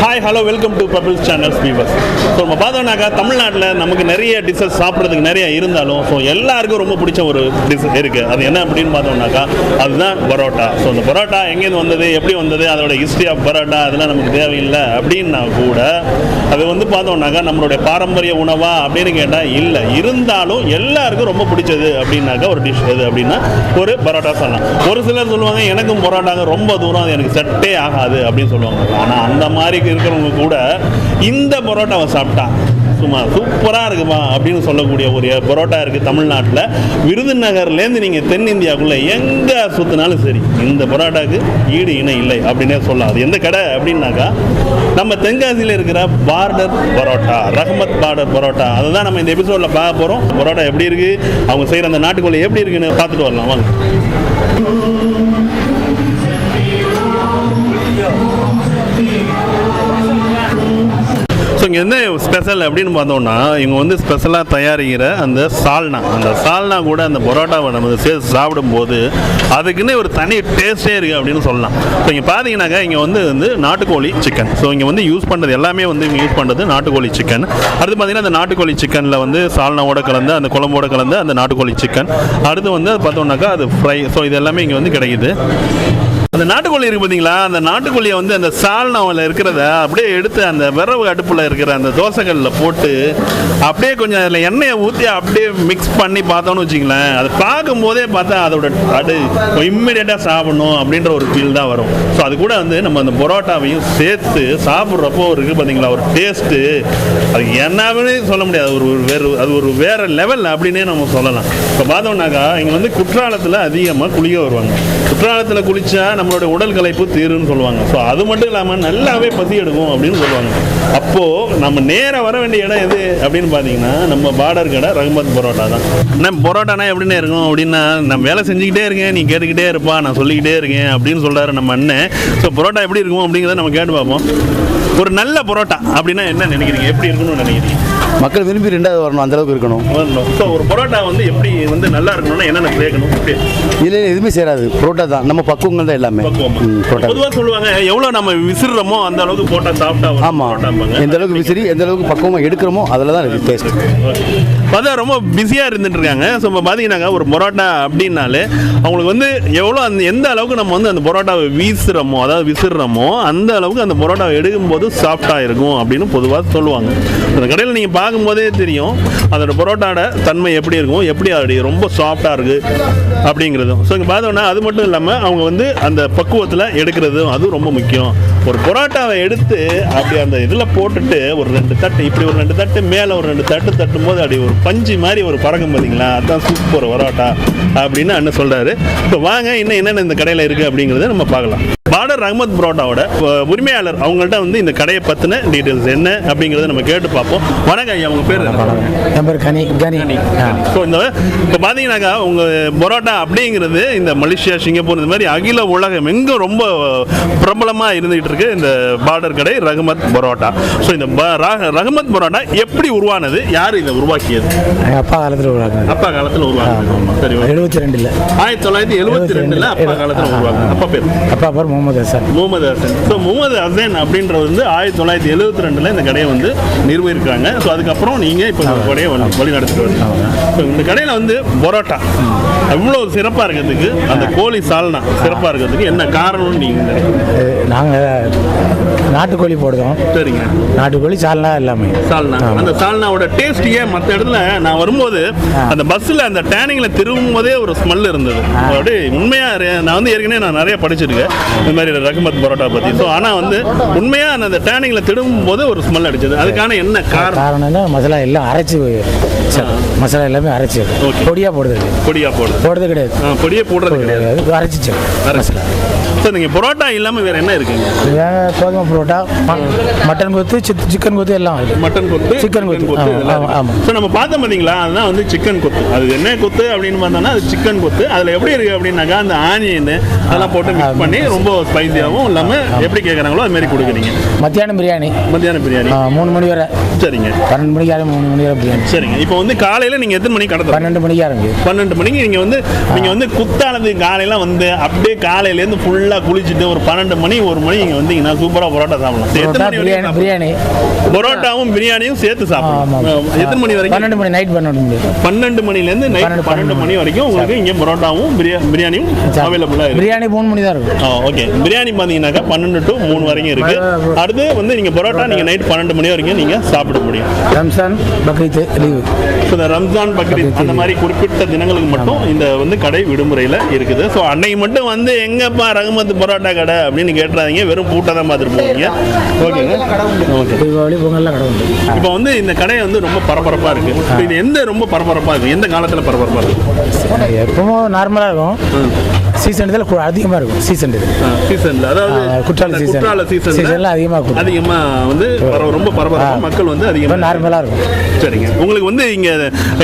Hi hello welcome to bubbles channels viewers. So நம்ம பார்த்தோம்னாக்கா தமிழ்நாட்டில் நமக்கு நிறைய டிஷ்ஷஸ் சாப்பிட்றதுக்கு நிறைய இருந்தாலும் ஸோ எல்லாருக்கும் ரொம்ப பிடிச்ச ஒரு டிஷ் இருக்குது. அது என்ன அப்படின்னு பார்த்தோம்னாக்கா அதுதான் பரோட்டா. ஸோ அந்த பரோட்டா எங்கேருந்து வந்தது, எப்படி வந்தது, அதோட ஹிஸ்ட்ரி ஆஃப் பரோட்டா அதெல்லாம் நமக்கு தேவையில்லை அப்படின்னா கூட அது வந்து பார்த்தோம்னாக்கா நம்மளுடைய பாரம்பரிய உணவா அப்படின்னு கேட்டால் இல்லை. இருந்தாலும் எல்லாருக்கும் ரொம்ப பிடிச்சது அப்படின்னாக்கா ஒரு டிஷ் எது அப்படின்னா ஒரு பரோட்டா சொல்லலாம். ஒரு சிலர் சொல்லுவாங்க எனக்கும் பரோட்டாங்க ரொம்ப தூரம், அது எனக்கு செட்டே ஆகாது அப்படின்னு சொல்லுவாங்க. ஆனால் அந்த மாதிரி இருக்கிறவங்க கூட இந்த பரோட்டாவை சாப்பிட்டா சும்மா சூப்பராக இருக்குமா அப்படின்னு சொல்லக்கூடிய ஒரு பரோட்டா இருக்குது தமிழ்நாட்டில். விருதுநகர்லேருந்து நீங்கள் தென்னிந்தியாவுக்குள்ளே எங்கே சுற்றினாலும் சரி இந்த பரோட்டாவுக்கு ஈடு இணை இல்லை அப்படின்னே சொல்லலாம். அது எந்த கடை அப்படின்னாக்கா நம்ம தென்காசியில் இருக்கிற பார்டர் பரோட்டா, ரஹமத் பார்டர் பரோட்டா. அதை தான் நம்ம இந்த எபிசோடில் பார்க்க போகிறோம். பரோட்டா எப்படி இருக்குது, அவங்க செய்கிற அந்த நாட்டுக்கோழி எப்படி இருக்குன்னு பார்த்துட்டு வரலாம் வாங்க. ஸோ இங்கே என்ன ஸ்பெஷல் அப்படின்னு பார்த்தோம்னா இவங்க வந்து ஸ்பெஷலாக தயாரிக்கிற அந்த சால்னா கூட அந்த பரோட்டாவை நம்ம சேர்த்து சாப்பிடும்போது அதுக்குன்னு ஒரு தனி டேஸ்ட்டே இருக்குது அப்படின்னு சொல்லலாம். ஸோ இங்கே பார்த்தீங்கன்னாக்கா இங்கே வந்து நாட்டுக்கோழி சிக்கன். ஸோ இங்கே வந்து யூஸ் பண்ணுறது எல்லாமே வந்து இங்கே யூஸ் பண்ணுறது நாட்டுக்கோழி சிக்கன். அடுத்து பார்த்தீங்கன்னா அந்த நாட்டுக்கோழி சிக்கனில் வந்து சால்னாவோட கலந்து அந்த குழம்போட கலந்து அந்த நாட்டுக்கோழி சிக்கன். அடுத்து வந்து அது பார்த்தோம்னாக்கா அது ஃப்ரை. ஸோ இது எல்லாமே இங்கே வந்து கிடைக்குது. அந்த நாட்டுக்கோழி இருக்குது பார்த்தீங்களா, அந்த நாட்டுக்கோழியை வந்து அந்த சால்னாவில் இருக்கிறத அப்படியே எடுத்து அந்த விரவு அடுப்பில் இருக்கிற அந்த தோசைகளில் போட்டு அப்படியே கொஞ்சம் அதில் எண்ணெயை ஊற்றி அப்படியே மிக்ஸ் பண்ணி பார்த்தோன்னு வச்சிங்களேன், அதை பார்க்கும்போதே பார்த்தா அதோட இம்மிடியேட்டாக சாப்பிடணும் அப்படின்ற ஒரு ஃபீல் தான் வரும். ஸோ அது கூட வந்து நம்ம அந்த பரோட்டாவையும் சேர்த்து சாப்பிட்றப்போ இருக்குது பார்த்தீங்களா ஒரு டேஸ்ட்டு, அது என்னன்னு சொல்ல முடியாது. அது ஒரு வேறு லெவல் அப்படின்னே நம்ம சொல்லலாம். இப்போ பார்த்தோம்னாக்கா இங்கே வந்து குற்றாலத்தில் அதிகமாக குளிக்க வருவாங்க. குற்றாலத்தில் குளித்தா நம்மளோட உடல் களைப்பு தீருன்னு சொல்லுவாங்க. ஸோ அது மட்டும் இல்லாமல் நல்லாவே பசி எடுக்கும் அப்படின்னு சொல்லுவாங்க. அப்போது நம்ம நேராக வர வேண்டிய இடம் எது அப்படின்னு பார்த்தீங்கன்னா நம்ம பார்டர் கடை ரஹமத் பரோட்டா தான். நம்ம பரோட்டானா எப்படின்னு இருக்கும் அப்படின்னா, நான் வேலை செஞ்சுக்கிட்டே இருக்கேன், நீ கேட்டுக்கிட்டே இருப்பா, நான் சொல்லிக்கிட்டே இருக்கேன் அப்படின்னு சொல்கிறாரு நம்ம அண்ணன். ஸோ பரோட்டா எப்படி இருக்கும் அப்படிங்கிறத நம்ம கேட்டு பார்ப்போம். ஒரு நல்ல பரோட்டா அப்படின்னா என்ன நினைக்கிறீங்க, எப்படி இருக்கணும்னு நினைக்கிறீங்க? மக்கள் விரும்பி ரெண்டாவது வரணும், அந்தளவுக்கு இருக்கணும். ஸோ ஒரு பரோட்டா வந்து எப்படி வந்து நல்லா இருக்கணும்னா என்னென்ன சேர்க்கணும்? இல்லை எதுவுமே சேராது, பரோட்டா தான் நம்ம பக்குவங்கள் தான் எல்லாமே. பொதுவாக சொல்லுவாங்க எவ்வளோ நம்ம விசிறோமோ அந்த அளவுக்கு போட்டால் சாப்பிட்டா. ஆமாம், எந்த அளவுக்கு விசிறி எந்த அளவுக்கு பக்குவமாக எடுக்கிறோமோ அதில் தான் இருக்குது டேஸ்ட். பார்த்தா ரொம்ப பிஸியாக இருந்துட்டு இருக்காங்க. ஸோ இப்போ பார்த்தீங்கன்னாக்கா ஒரு பரோட்டா அப்படின்னாலே அவங்களுக்கு வந்து எவ்வளோ எந்த அளவுக்கு நம்ம வந்து அந்த பரோட்டாவை விசிறோமோ அந்த அளவுக்கு அந்த பரோட்டாவை எடுக்கும்போது சாஃப்டாக இருக்கும் அப்படின்னு பொதுவாக சொல்லுவாங்க. அந்த கடையில் நீங்கள் பார்க்கும்போதே தெரியும் அதோட பரோட்டாவோட தன்மை எப்படி இருக்கும், எப்படி அப்படி ரொம்ப சாஃப்டாக இருக்குது அப்படிங்கிறதும். ஸோ இங்கே பார்த்தோன்னா அது மட்டும் இல்லாமல் அவங்க வந்து அந்த பக்குவத்தில் எடுக்கிறதும் அது ரொம்ப முக்கியம். ஒரு பரோட்டாவை எடுத்து அப்படி அந்த இதில் போட்டுட்டு ஒரு 2 தட்டு இப்படி ஒரு 2 தட்டு மேலே ஒரு 2 தட்டு தட்டும்போது அப்படி ஒரு பஞ்சு மாதிரி ஒரு பறக்கும் பார்த்தீங்களா, அதுதான் சூப்பர் பரோட்டா அப்படின்னு அண்ணன் சொல்கிறாரு. இப்போ வாங்க இன்னும் என்னென்ன இந்த கடையில் இருக்குது அப்படிங்கிறத நம்ம பார்க்கலாம். பார்டர் ரஹமத் பரோட்டாவோட உரிமையாளர் அவங்கள்ட்ட வந்து இந்த கடையை பற்றின டீட்டெயில்ஸ் என்ன அப்படிங்கிறத நம்ம கேட்டு பார்ப்போம். வணக்கம் ஐயா, உங்கள் பேர்? என் பேர் கனி. ஸோ இப்போ பார்த்தீங்கன்னாக்கா உங்கள் பரோட்டா அப்படிங்கிறது இந்த மலேசியா, சிங்கப்பூர் இந்த மாதிரி அகில உலகம் எங்கே ரொம்ப பிரபலமாக இருந்துகிட்டு இருக்கு இந்த பார்டர் கடை ரஹமத் பரோட்டா. ஸோ இந்த ரஹமத் பரோட்டா எப்படி உருவானது, யார் இதை உருவாக்கியது? அப்பா காலத்தில் உருவாக்குனது. அப்பா காலத்தில் உருவாக்குனது. சரி, 72 1972 அப்பா காலத்தில் உருவாக்குனது. அப்பா பேர்? அப்பா பேர் முகமது ஹசன். ஸோ முகமது ஹசன் அப்படின்றது வந்து 1972 இந்த கடையை வந்து நிறுவிருக்காங்க. ஸோ அதுக்கப்புறம் நீங்கள் இப்போ இந்த கடையை வழி நடத்திட்டு வரீங்க. ஸோ இந்த கடையில் வந்து பரோட்டா எவ்வளோ சிறப்பாக இருக்கிறதுக்கு, அந்த கோழி சால்னா சிறப்பாக இருக்கிறதுக்கு என்ன காரணம்னு நீங்கள் நினைக்கிறீங்க? நாங்கள் நாட்டுக்கோழி போடுறோம். சரிங்க. நாட்டுக்கோழி சால்னா எல்லாமே. சால்னா அந்த சால்னாவோட டேஸ்ட் ஏன் மற்ற இடத்துல நான் வரும்போது அந்த பஸ்ஸில் அந்த டேனிங்கில் திரும்பும் போதே ஒரு ஸ்மெல் இருந்தது. அப்படியே உண்மையாக நான் வந்து ஏற்கனவே நான் நிறைய படிச்சிருக்கேன் இந்த மாதிரி ரஹமத் பரோட்டா பற்றி. ஸோ ஆனால் வந்து உண்மையாக அந்த டேனிங்கில் திரும்பும் போது ஒரு ஸ்மெல் அடிச்சது. அதுக்கான என்ன காரணம்னா மசாலா எல்லாம் அரைச்சி, மசாலா எல்லாமே அரைச்சி பொடியாக போடுறது கிடையாது. பொடியை போடுறது கிடையாது, அரைச்சி மசாலா. சார் நீங்கள் பரோட்டா இல்லாமல் வேறு என்ன இருக்குங்க? கோதுமை பரோட்டா, மட்டன் கொத்து, சிக்கன் கொத்து எல்லாம் இருக்குது. மட்டன் கொத்து, சிக்கன் கொத்து. ஆமாம். ஸோ நம்ம பார்த்தோம் பார்த்தீங்களா, அதுதான் வந்து சிக்கன் கொத்து. அது என்ன கொத்து அப்படின்னு பார்த்தோம்னா அது சிக்கன் கொத்து. அதில் எப்படி இருக்குது அப்படின்னாக்கா அந்த ஆனியன் அதெல்லாம் போட்டு மிக்ஸ் பண்ணி ரொம்ப ஸ்பைசியாகவும் இல்லாமல் எப்படி கேட்குறாங்களோ அது மாதிரி கொடுக்குறீங்க. மத்தியானம் பிரியாணி 3 மணி வரை. சரிங்க. 12 மணிக்கு ஆரம்பி 3 மணி வரை பிரியாணி. சரிங்க. இப்போ வந்து காலையில் நீங்கள் எத்தனை மணிக்கு கடை 12 மணிக்கு ஆரம்பிக்குது. 12 மணிக்கு நீங்கள் வந்து குத்தாலத்துக்கு காலையில் வந்து அப்படியே காலையிலேருந்து ஃபுல்லாக குளிச்சுட்டு ஒரு 12 மணி 1 மணி நீங்கள் வந்தீங்கன்னா சூப்பராக பரோட்டா சாப்பிடலாம். பிரியாணி பரோட்டாவும் பிரியாணியும் சேர்த்து சாப்பிடலாம். எத்தனை மணி வரைக்கும்? 12 மணி நைட் 12 மணிலேருந்து நைட் 12 மணி வரைக்கும் உங்களுக்கு இங்கே பரோட்டாவும் பிரியாணியும் அவைலபிளாக இருக்குது. பிரியாணி 3 மணி தான் இருக்கும். ஓகே. பிரியாணி பார்த்தீங்கன்னாக்கா 12 to 3 வரைக்கும் இருக்குது. அடுத்து வந்து நீங்கள் பரோட்டா நீங்கள் நைட் 12 மணி வரைக்கும் நீங்கள் சாப்பிட முடியும். ரம்ஜான் பக்ரீத் லீவு. ஸோ இந்த ரம்ஜான் பக்ரீத் அந்த மாதிரி குறிப்பிட்ட தினங்களுக்கு மட்டும் இந்த வந்து கடை விடுமுறையில் இருக்குது. ஸோ அன்னைக்கு மட்டும் வந்து எங்கப்பா ரஹமத் பரோட்டா கடை அப்படின்னு கேட்டுறாதீங்க. வெறும் பூட்டை தான் பார்த்துட்டு போவீங்க. ஓகேங்க. ஓகே. தீபாவளி பொங்கல்லாம் கடை உண்டு. இப்போ வந்து இந்த கடை வந்து ரொம்ப பரபரப்பாக இருக்குது. இது எந்த ரொம்ப பரபரப்பாக இருக்குது? எந்த காலத்தில் பரபரப்பாக இருக்குது? எப்பவும் நார்மலாக இருக்கும். சீசன் அதிகமாக இருக்கும். சீசனில் அதாவது குற்றால சீசனில் அதிகமாக வந்து ரொம்ப பரபரப்பாக மக்கள் வந்து அதிகமாக நார்மலாக இருக்கும். சரிங்க. உங்களுக்கு வந்து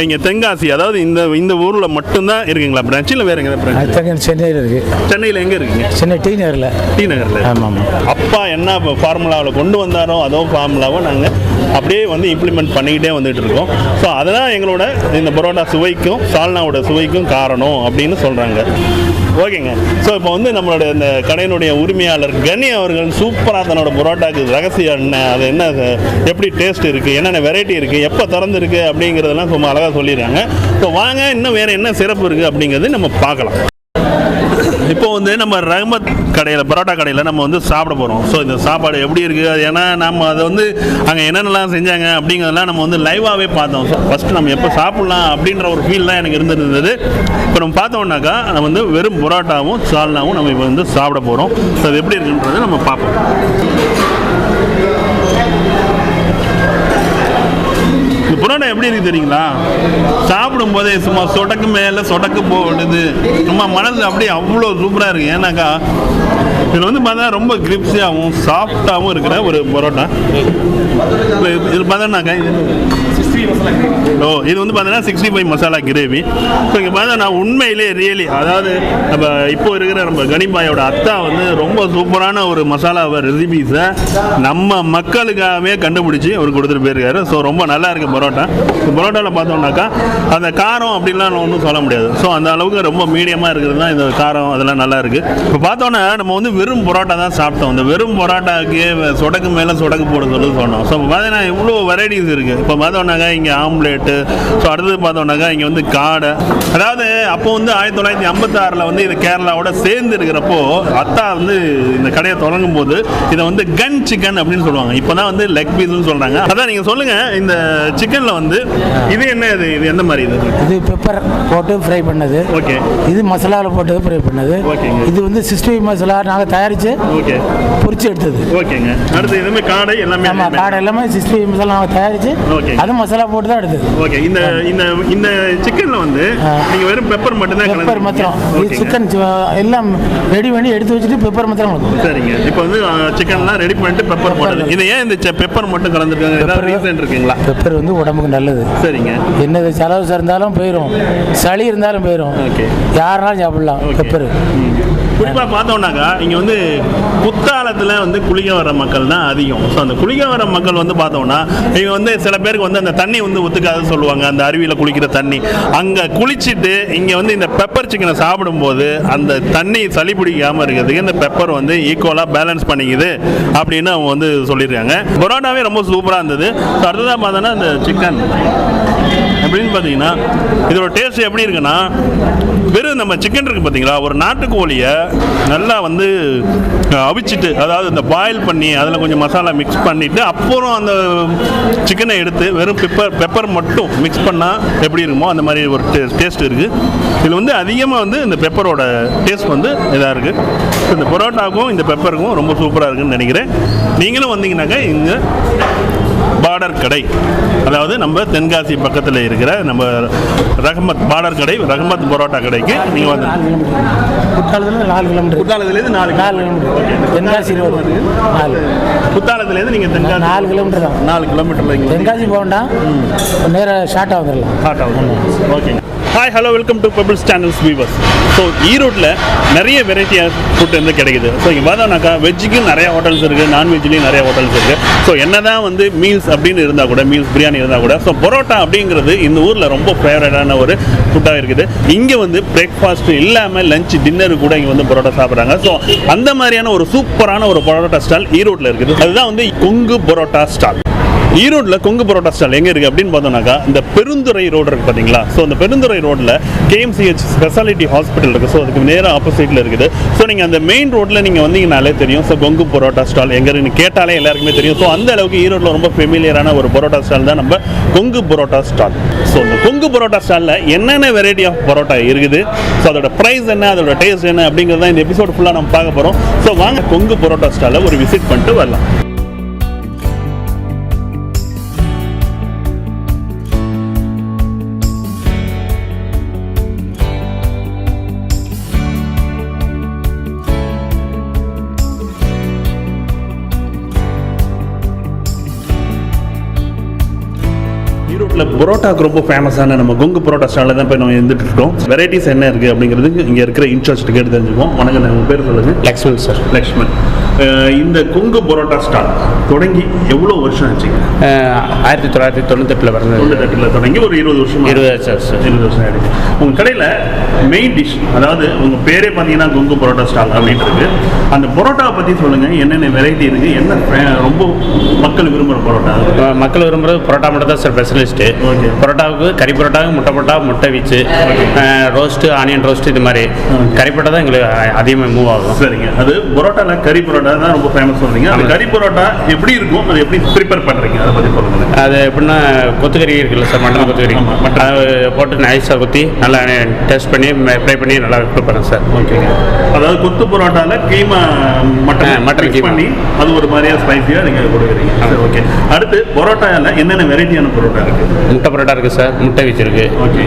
இங்கே தென்காசி அதாவது இந்த ஊரில் மட்டும்தான் இருக்குங்களா பிரான்ச்? இல்லை வேறு எங்கே பிரான்ச்? சென்னையில் இருக்குது. சென்னையில் எங்கே இருக்குங்க? சென்னை டி நகரில். ஆமாம். அப்பா என்ன ஃபார்முலாவில் கொண்டு வந்தாரோ அதோ ஃபார்முலாவை நாங்கள் அப்படியே வந்து இம்ப்ளிமெண்ட் பண்ணிக்கிட்டே வந்துட்டு இருக்கோம். ஸோ அதெல்லாம் எங்களோட இந்த பரோட்டா சுவைக்கும் சால்னாவோட சுவைக்கும் காரணம் அப்படின்னு சொல்கிறாங்க. ஓகேங்க. ஸோ இப்போ வந்து நம்மளோட இந்த கடையினுடைய உரிமையாளர் கனி அவர்கள் சூப்பராக தன்னோட பரோட்டாக்கு ரகசியம் என்ன, அது என்ன, எப்படி டேஸ்ட் இருக்குது, என்னென்ன வெரைட்டி இருக்குது, எப்போ திறந்துருக்கு அப்படிங்கிறதெல்லாம் ரொம்ப அழகாக சொல்லிடுறாங்க. ஸோ வாங்க இன்னும் வேறு என்ன சிறப்பு இருக்குது அப்படிங்கிறது நம்ம பார்க்கலாம். இப்போ வந்து நம்ம ரஹமத் கடையில் பரோட்டா கடையில் நம்ம வந்து சாப்பிட போகிறோம். ஸோ இந்த சாப்பாடு எப்படி இருக்குது, ஏன்னா நம்ம அதை வந்து அங்கே என்னென்னலாம் செஞ்சாங்க அப்படிங்கிறதெல்லாம் நம்ம வந்து லைவாகவே பார்த்தோம். ஸோ ஃபஸ்ட்டு நம்ம எப்போ சாப்பிட்லாம் அப்படின்ற ஒரு ஃபீல் தான் எனக்கு இருந்தது. இப்போ நம்ம பார்த்தோம்னாக்கா நம்ம வந்து வெறும் பரோட்டாவும் சால்னாவும் நம்ம இப்போ வந்து சாப்பிட போகிறோம். ஸோ அது எப்படி இருக்குன்றதை நம்ம பார்ப்போம். இந்த பரோட்டா எப்படி இருக்குது தெரியுங்களா? சாப்பிடும் போதே சும்மா சொடக்கு மேலே சொடக்கு போடுது. சும்மா மனசு அப்படியே அவ்வளோ சூப்பராக இருக்குது. ஏன்னாக்கா இதில் வந்து பார்த்தா ரொம்ப கிரிப்ஸியாகவும் சாஃப்டாகவும் இருக்கிற ஒரு பரோட்டா. இதில் பார்த்தோன்னாக்கா இது வந்து பார்த்தீங்கன்னா 65 மசாலா கிரேவி. ஸோ இங்கே பார்த்தா நான் உண்மையிலே ரியலி அதாவது நம்ம இப்போ இருக்கிற நம்ம கனிபாயோட அத்தா வந்து ரொம்ப சூப்பரான ஒரு மசாலாவை ரெசிபீஸை நம்ம மக்களுக்காகவே கண்டுபிடிச்சி அவர் கொடுத்துட்டு போயிருக்காரு. ஸோ ரொம்ப நல்லா இருக்குது பரோட்டா. பரோட்டாவில் பார்த்தோம்னாக்கா அந்த காரம் அப்படின்லாம் ஒன்றும் சொல்ல முடியாது. ஸோ அந்த அளவுக்கு ரொம்ப மீடியமாக இருக்கிறது தான் இந்த காரம் அதெல்லாம் நல்லா இருக்குது. இப்போ பார்த்தோன்னா நம்ம வந்து வெறும் பரோட்டா தான் சாப்பிட்டோம். இந்த வெறும் பரோட்டாவுக்கு சொடக்கு மேலே சொடக்கு போட சொன்னோம். ஸோ பார்த்தீங்கன்னா இவ்வளோ வெரைட்டிஸ் இருக்குது. இப்போ பார்த்தோம்னாக்கா இங்கே ஆம்லேட்டு. ஸோ அடுத்தது பார்த்தோம்னாக்கா இங்கே வந்து காடை. அதாவது அப்போ வந்து 1956 வந்து இது கேரளாவோட சேர்ந்து இருக்கிறப்போ அத்தா வந்து இந்த கடையை தொடங்கும் போது இதை வந்து கன் சிக்கன் அப்படின்னு சொல்லுவாங்க. இப்போ தான் வந்து லெக் பீஸ்ன்னு சொல்கிறாங்க. அதான் நீங்கள் சொல்லுங்கள், இந்த சிக்கனில் வந்து இது என்ன, இது எந்த மாதிரி? இது பெப்பர் போட்டு ஃப்ரை பண்ணது. ஓகே. இது மசாலாவில் போட்டு ஃப்ரை பண்ணது. ஓகேங்க. இது வந்து 65 மசாலா நாங்கள் தயாரித்து ஓகே பொரிச்சு எடுத்தது. ஓகேங்க. அடுத்து இதுவுமே காடை எல்லாமே. ஆமாம், காடை எல்லாமே 65 மசாலா நாங்கள் தயாரித்து அது மசாலா போட்டு தான் எடுத்தது. ஓகே. இந்த சிக்கனில் வந்து நீங்கள் வெறும் பெப்பர் மட்டும் தான் பெப்பர் மாத்திரம். இது சிக்கன் எல்லாம் ரெடி பண்ணி எடுத்து வச்சுட்டு பெப்பர் மாத்திரம். சரிங்க. இப்போ வந்து சிக்கன்லாம் ரெடி பண்ணிட்டு பெப்பர் போடுறது. இது ஏன் இந்த பெப்பர் மட்டும் கலந்துருக்காங்க? ஏதாவது ரீசன் இருக்குங்களா? பெப்பர் வந்து உடம்புக்கு நல்லது. சரிங்க. என்னது செலவு இருந்தாலும் போயிடும், சளி இருந்தாலும் போயிடும். ஓகே. யாருனாலும் சாப்பிடலாம் பெப்பர். குறிப்பாக பார்த்தோம்னாக்கா இங்கே வந்து குத்தாலத்தில் வந்து குளிக்க வர மக்கள் தான் அதிகம். ஸோ அந்த குளிக்க வர மக்கள் வந்து பார்த்தோம்னா இங்கே வந்து சில பேருக்கு வந்து அந்த தண்ணி வந்து ஒத்துக்காதுன்னு சொல்லுவாங்க. அந்த அருவியில் குளிக்கிற தண்ணி அங்கே குளிச்சுட்டு இங்கே வந்து இந்த பெப்பர் சிக்கனை சாப்பிடும்போது அந்த தண்ணி சளி பிடிக்காமல் இருக்கிறதுக்கு இந்த பெப்பர் வந்து ஈக்குவலாக பேலன்ஸ் பண்ணிக்குது அப்படின்னு அவங்க வந்து சொல்லியிருக்காங்க. பரோட்டாவே ரொம்ப சூப்பராக இருந்தது. ஸோ அடுத்ததாக பார்த்தோன்னா இந்த சிக்கன் அப்படின்னு பார்த்தீங்கன்னா இதோட டேஸ்ட் எப்படி இருக்குன்னா, வெறும் நம்ம சிக்கன் இருக்குது பார்த்தீங்களா, ஒரு நாட்டுக்கோழியை நல்லா வந்து அவிச்சிட்டு அதாவது இந்த பாயில் பண்ணி அதில் கொஞ்சம் மசாலா மிக்ஸ் பண்ணிவிட்டு அப்புறம் அந்த சிக்கனை எடுத்து வெறும் பெப்பர் மட்டும் மிக்ஸ் பண்ணால் எப்படி இருக்குமோ அந்த மாதிரி ஒரு டேஸ்ட் இருக்குது. இதில் வந்து அதிகமாக வந்து இந்த பெப்பரோட டேஸ்ட் வந்து இதாக இருக்குது. இந்த பரோட்டாவுக்கும் இந்த பெப்பருக்கும் ரொம்ப சூப்பராக இருக்குதுன்னு நினைக்கிறேன். நீங்களும் வந்தீங்கன்னாக்கா இங்கே பார்டர் கடை, அதாவது நம்ம தென்காசி பக்கத்தில் இருக்கிற நம்ம ரஹமத் பார்டர் கடை, ரஹமத் பரோட்டா கடைக்கு நீங்கள் வந்து குத்தாலத்துலேருந்து 4 கிலோமீட்டர். குத்தாலத்துலேருந்து 4 கிலோமீட்டர். தென்காசி 4. குத்தாலத்துலேருந்து நீங்கள் தென்காசி 4 கிலோமீட்டர் தான். 4 கிலோமீட்டரில் இங்கே தென்காசி போகண்டா நேராக ஷார்ட்டாக வந்துடலாம். ஷார்ட்டாக வந்துடலாம். ஓகேங்க. Hi hello welcome to bubbles channels viewers. So ஈரோட்டில் நிறைய வெரைட்டியாக ஃபுட் வந்து கிடைக்குது. ஸோ இங்கே பார்த்தோம்னாக்கா வெஜ்ஜுக்கும் நிறைய ஹோட்டல்ஸ் இருக்குது, நான்வெஜ்லேயும் நிறைய ஹோட்டல்ஸ் இருக்குது. ஸோ என்ன தான் வந்து மீல்ஸ் அப்படின்னு இருந்தால் கூட, மீல்ஸ் பிரியாணி இருந்தால் கூட, ஸோ பரோட்டா அப்படிங்கிறது இந்த ஊரில் ரொம்ப ஃபேவரட்டான ஒரு ஃபுட்டாக இருக்குது. இங்கே வந்து பிரேக்ஃபாஸ்ட் இல்லாமல் லஞ்ச் டின்னர் கூட இங்கே வந்து பரோட்டா சாப்பிட்றாங்க. ஸோ அந்த மாதிரியான ஒரு சூப்பரான ஒரு பரோட்டா ஸ்டால் ஈரோட்டில் இருக்குது. அதுதான் வந்து கொங்கு பரோட்டா ஸ்டால். ஈரோட்டில் கொங்கு பரோட்டா ஸ்டால் எங்கே இருக்குது அப்படின்னு பார்த்தோம்னாக்கா இந்த பெருந்துறை ரோடு இருக்குது பார்த்தீங்களா. ஸோ அந்த பெருந்துறை ரோட்டில் KMCH ஸ்பெஷாலிட்டி ஹாஸ்பிட்டல் இருக்குது. ஸோ அதுக்கு நேராக ஆப்போசிட்டில் இருக்குது. ஸோ நீங்கள் அந்த மெயின் ரோட்டில் நீங்கள் வந்தீங்கனாலே தெரியும். ஸோ கொங்கு பரோட்டா ஸ்டால் எங்கே கேட்டாலே எல்லாருக்குமே தெரியும். ஸோ அந்த அளவுக்கு ஈரோட்டில் ரொம்ப ஃபெமிலியரான ஒரு பரோட்டா ஸ்டால் தான் நம்ம கொங்கு பரோட்டா ஸ்டால். ஸோ இந்த கொங்கு பரோட்டா ஸ்டாலில் என்னென்ன வெரைட்டி ஆஃப் பரோட்டா இருக்குது, ஸோ அதோட ப்ரைஸ் என்ன, அதோட டேஸ்ட் என்ன அப்படிங்கிறத இந்த எபிசோட் ஃபுல்லாக நம்ம பார்க்க போகிறோம். ஸோ வாங்க கொங்கு பரோட்டா ஸ்டாலில் ஒரு விசிட் பண்ணிட்டு வரலாம். பரோட்டாக்கு ரொம்ப ஃபேமஸான நம்ம கொங்கு பரோட்டா ஸ்டாலில் தான் போய் நம்ம இருந்துட்டு இருக்கோம். வெரைட்டிஸ் என்ன இருக்குது அப்படிங்கிறது இங்கே இருக்கிற இன்சார்ஜ் கேட்டு தெரிஞ்சுக்குவோம். வணக்கம், உங்கள் பேர் சொல்லுங்கள். லக்ஷ்மண் சார். லக்ஷ்மண், இந்த கொங்கு பரோட்டா ஸ்டால் தொடங்கி எவ்வளோ வருஷம் ஆச்சுங்க? 1998 வரணும். 98 தொடங்கி ஒரு 20 வருஷம். 20 சார். 20 வருஷம் ஆயிடுச்சு. உங்கள் கடையில் மெயின் டிஷ், அதாவது உங்கள் பேரே பார்த்தீங்கன்னா கொங்கு பரோட்டா ஸ்டால் அப்படின்றது, அந்த பரோட்டாவை பற்றி சொல்லுங்கள். என்னென்ன வெரைட்டி இருக்குது, என்ன ரொம்ப மக்கள் விரும்புகிற பரோட்டா? மக்கள் விரும்புகிறது பரோட்டா மட்டும் தான் சார் ஸ்பெஷலிஸ்ட்டு. பரோட்டாவுக்கு கறி பரோட்டாவுக்கு முட்டை பரோட்டா, முட்டை வீச்சு, ரோஸ்ட்டு, ஆனியன் ரோஸ்ட்டு, இது மாதிரி கறி பரோட்டா தான் எங்களுக்கு அதிகமாக மூவ் ஆகும். சரிங்க. அது பரோட்டாவில் கறி பரோட்டா தான் ரொம்ப ஃபேமஸ் சொல்றீங்க. அந்த கறி பரோட்டா எப்படி இருக்கும், அதை எப்படி ப்ரிப்பேர் பண்ணுறீங்க, அதை பற்றி சொல்லுங்க. அது எப்படின்னா கொத்துக்கறி இருக்குல்ல சார், மட்டன் கொத்துக்கறி, அதை போட்டு நைஸாக குத்தி நல்லா டேஸ்ட் பண்ணி ஃப்ரை பண்ணி நல்லா கொடுப்பேன் சார். ஓகேங்க. அதாவது கொத்து பரோட்டாவில் கீமா மட்டன் கீமா பண்ணி அது ஒரு மாதிரியா ஸ்பைஸியாக நீங்கள் கொடுக்குறீங்க. சரி, ஓகே. அடுத்து பரோட்டாவில் என்னென்ன வெரைட்டியான பரோட்டா இருக்குது? முட்டை பரோட்டா இருக்குது சார், முட்டை வீச்சு இருக்குது, ஓகே,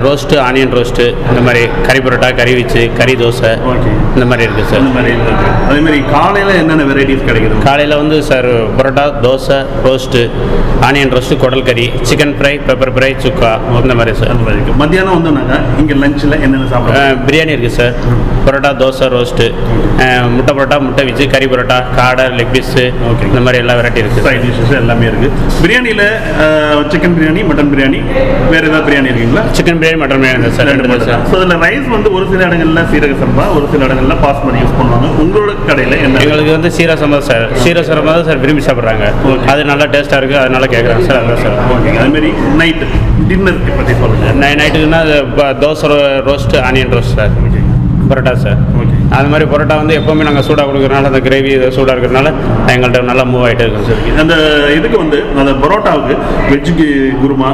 ரோஸ்ட்டு, ஆனியன் ரோஸ்ட்டு, இந்த மாதிரி கறி பரோட்டா, கறி வீச்சு, கறி தோசை, ஓகே, இந்த மாதிரி இருக்குது சார். இந்த மாதிரி இருக்குது. அதே மாதிரி காலையில் என்னென்ன வெரைட்டிஸ் கிடைக்குது? காலையில் வந்து sir parotta, dosa, roast, onion roast, குடல் கறி, சிக்கன் ஃப்ரை, பெப்பர் ஃப்ரை, சுக்கா, இந்த மாதிரி சார். அந்த மாதிரி இருக்குது. மத்தியானம் வந்தோம்னாக்கா இங்கே லஞ்சில் என்னென்ன சாப்பிடுவோம்? பிரியாணி இருக்குது சார், பரோட்டா, தோசை, ரோஸ்ட்டு, முட்டை பரோட்டா, முட்டை வீச்சு, கறி பரோட்டா, காடை, லெக் பீஸு, ஓகே, இந்த மாதிரி எல்லா வெரைட்டி இருக்குது. ஃப்ரைட் டிஷ்ஷஸ் எல்லாமே இருக்குது. பிரியாணியில் சிக்கன் பிரியாணி, மட்டன் பிரியாணி, வேறு ஏதாவது பிரியாணி இருக்குங்களா? Chicken biryani, mutton biryani sir, ரெண்டு மட்டும் சார். ஸோ இதில் ரைஸ் வந்து ஒரு சில இடங்களில் சீரக சம்பா, ஒரு சில இடங்களில் பாஸ்மதி யூஸ் பண்ணுவாங்க. உங்களோட கடையில் என்ன? எங்களுக்கு வந்து சீரக சம்பா சார், சீரக சம்பா தான் சார் விரும்பி சாப்பிட்றாங்க. அது நல்லா டேஸ்ட்டாக இருக்குது, அதனால கேட்குறாங்க சார். அதான் சார். ஓகேங்க. அதுமாரி நைட்டு டின்னருக்கு பற்றி சொல்லுங்கள். நைட்டுக்குன்னா dosa, roast, onion roast sir, parotta sir. Okay. அது மாதிரி பரோட்டா வந்து எப்போவுமே நாங்கள் சூடாக கொடுக்குறனால, அந்த கிரேவி சூடாக இருக்கிறனால எங்கள்கிட்ட நல்லா மூவ் ஆகிட்டே இருக்கும் சார். அந்த இதுக்கு வந்து அந்த பரோட்டாவுக்கு வெஜ்ஜுக்கு குருமா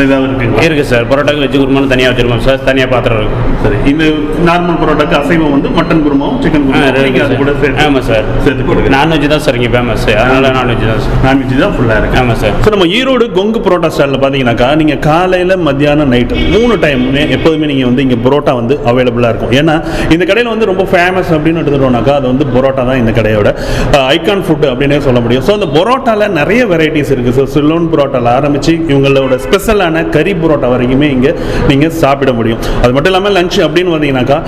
ஏதாவது இருக்குங்களா? இருக்குது சார். பரோட்டாவுக்கு வெஜ்ஜு குருமான்னு தனியாக வச்சுருக்கோம் சார், தனியாக பாத்திரம் இருக்குது. சரி. இந்த நார்மல் பரோட்டாக்கு அசைவம் வந்து மட்டன் குருமாவும் சிக்கன் குருமாவும் அது கூட சேர்த்து? ஆமாம் சார், சேர்த்து கொடுக்குறேன். நான்வெஜ் தான் சார் இங்கே ஃபேமஸ், அதனால நான்வெஜ் தான் சார். நான்வெஜ் தான் ஃபுல்லாக இருக்குது. ஆமாம் சார். ஸோ நம்ம ஈரோடு கொங்கு பரோட்டா ஸ்டாலில் பார்த்தீங்கன்னாக்கா நீங்கள் காலையில், மத்தியானம், நைட்டு 3 டைமுமே எப்போதுமே நீங்கள் வந்து இங்கே பரோட்டா வந்து அவைலபிளாக இருக்கும். ஏன்னா இந்த கடையில் வந்து ரொம்ப ஃபேமஸ் அப்படின்னு எடுத்துட்டோம்னாக்கா அது வந்து பரோட்டா தான் இந்த கடையோட ஐகான் ஃபுட் அப்படின்னே சொல்ல முடியும். ஸோ அந்த பரோட்டாவில் நிறைய வெரைட்டிஸ் இருக்குது. ஸோ சிலோன் பரோட்டாவில் ஆரம்பித்து இவங்களோட ஸ்பெஷலான கறி பரோட்டா வரைக்குமே இங்கே நீங்கள் சாப்பிட முடியும். அது மட்டும் இல்லாமல் லஞ்ச் அப்படின்னு பார்த்தீங்கன்னாக்கா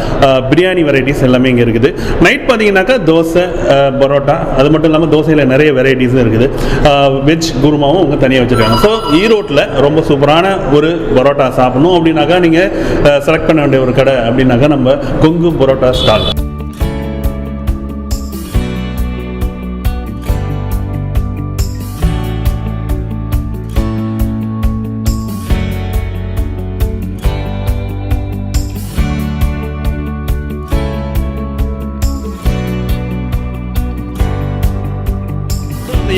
பிரியாணி வெரைட்டிஸ் எல்லாமே இங்கே இருக்குது. நைட் பார்த்தீங்கன்னாக்கா தோசை, பரோட்டா, அது மட்டும் இல்லாமல் தோசையில் நிறைய வெரைட்டிஸும் இருக்குது. வெஜ் குருமாவும் அவங்க தனியாக வச்சுருக்காங்க. ஸோ ஈரோட்டில் ரொம்ப சூப்பரான ஒரு பரோட்டா சாப்பிடணும் அப்படின்னாக்கா நீங்கள் செலக்ட் பண்ண வேண்டிய ஒரு கடை அப்படின்னாக்கா நம்ம கொங்கு பரோட்டா ஸ்டால்.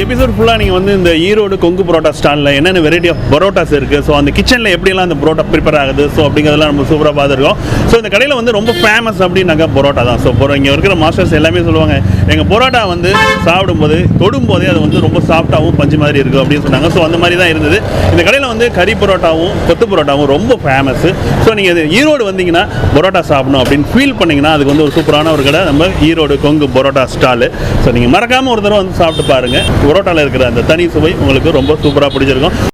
எபிசோட் ஃபுல்லாக நீங்கள் வந்து இந்த ஈரோடு கொங்கு பரோட்டா ஸ்டாலில் என்னென்ன வெரைட்டி ஆஃப் பரோட்டாஸ் இருக்குது, ஸோ அந்த கிச்சனில் எப்படியெல்லாம் அந்த பரோட்டா ப்ரிப்பேர் ஆகுது, ஸோ அப்படிங்கிறதெல்லாம் நம்ம சூப்பராக பார்த்துருக்கோம். ஸோ இந்த கடையில் வந்து ரொம்ப ஃபேமஸ் அப்படின்னாக்கா பரோட்டா தான். ஸோ இங்கே இருக்கிற மாஸ்டர்ஸ் எல்லாமே சொல்லுவாங்க, எங்கள் பரோட்டா வந்து சாப்பிடும்போது தொடும்போதே அது வந்து ரொம்ப சாஃப்டாகவும் பஞ்சு மாதிரி இருக்குது அப்படின்னு சொன்னாங்க. ஸோ அந்த மாதிரி தான் இருந்தது. இந்த கடையில் வந்து கறி பரோட்டாவும் கொத்து பரோட்டாவும் ரொம்ப ஃபேமஸ்ஸு. ஸோ நீங்கள் ஈரோடு வந்தீங்கன்னா பரோட்டா சாப்பிடணும் அப்படின்னு ஃபீல் பண்ணிங்கன்னா அதுக்கு வந்து ஒரு சூப்பரான ஒரு கடை நம்ம ஈரோடு கொங்கு பரோட்டா ஸ்டாலு. ஸோ நீங்கள் மறக்காமல் ஒரு தடவை வந்து சாப்பிட்டு பாருங்கள். பரோட்டாவில் இருக்கிற அந்த தனி சுவை உங்களுக்கு ரொம்ப சூப்பராக பிடிச்சிருக்கும்.